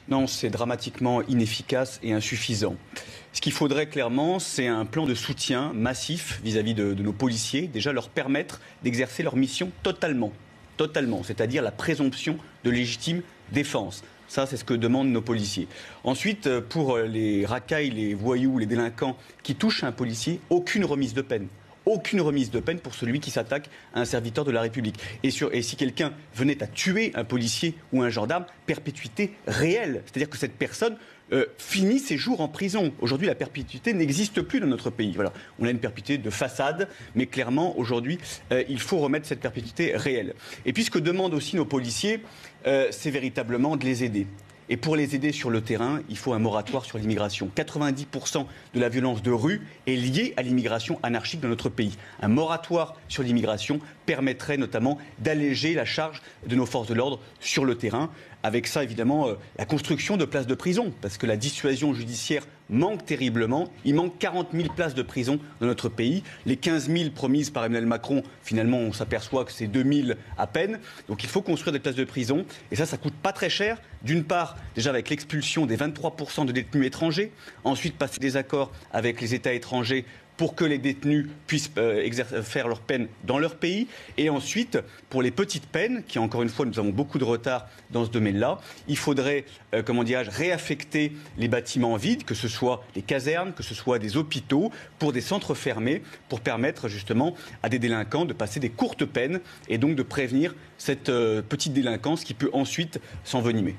Non, c'est dramatiquement inefficace et insuffisant. Ce qu'il faudrait clairement, c'est un plan de soutien massif vis-à-vis de nos policiers, déjà leur permettre d'exercer leur mission totalement, c'est-à-dire la présomption de légitime défense. Ça, c'est ce que demandent nos policiers. Ensuite, pour les racailles, les voyous, les délinquants qui touchent un policier, aucune remise de peine. Aucune remise de peine pour celui qui s'attaque à un serviteur de la République. Et si quelqu'un venait à tuer un policier ou un gendarme, perpétuité réelle. C'est-à-dire que cette personne finit ses jours en prison. Aujourd'hui, la perpétuité n'existe plus dans notre pays. Voilà. On a une perpétuité de façade, mais clairement, aujourd'hui, il faut remettre cette perpétuité réelle. Et puis, ce que demandent aussi nos policiers, c'est véritablement de les aider. Et pour les aider sur le terrain, il faut un moratoire sur l'immigration. 90% de la violence de rue est liée à l'immigration anarchique dans notre pays. Un moratoire sur l'immigration permettrait notamment d'alléger la charge de nos forces de l'ordre sur le terrain. Avec ça, évidemment, la construction de places de prison, parce que la dissuasion judiciaire manque terriblement. Il manque 40 000 places de prison dans notre pays. Les 15 000 promises par Emmanuel Macron, finalement, on s'aperçoit que c'est 2 000 à peine. Donc il faut construire des places de prison. Et ça coûte pas très cher. D'une part, déjà avec l'expulsion des 23% de détenus étrangers. Ensuite, passer des accords avec les États étrangers pour que les détenus puissent faire leur peine dans leur pays. Et ensuite, pour les petites peines, qui encore une fois, nous avons beaucoup de retard dans ce domaine-là, il faudrait, réaffecter les bâtiments vides, que ce soit les casernes, que ce soit des hôpitaux, pour des centres fermés, pour permettre justement à des délinquants de passer des courtes peines et donc de prévenir cette petite délinquance qui peut ensuite s'envenimer.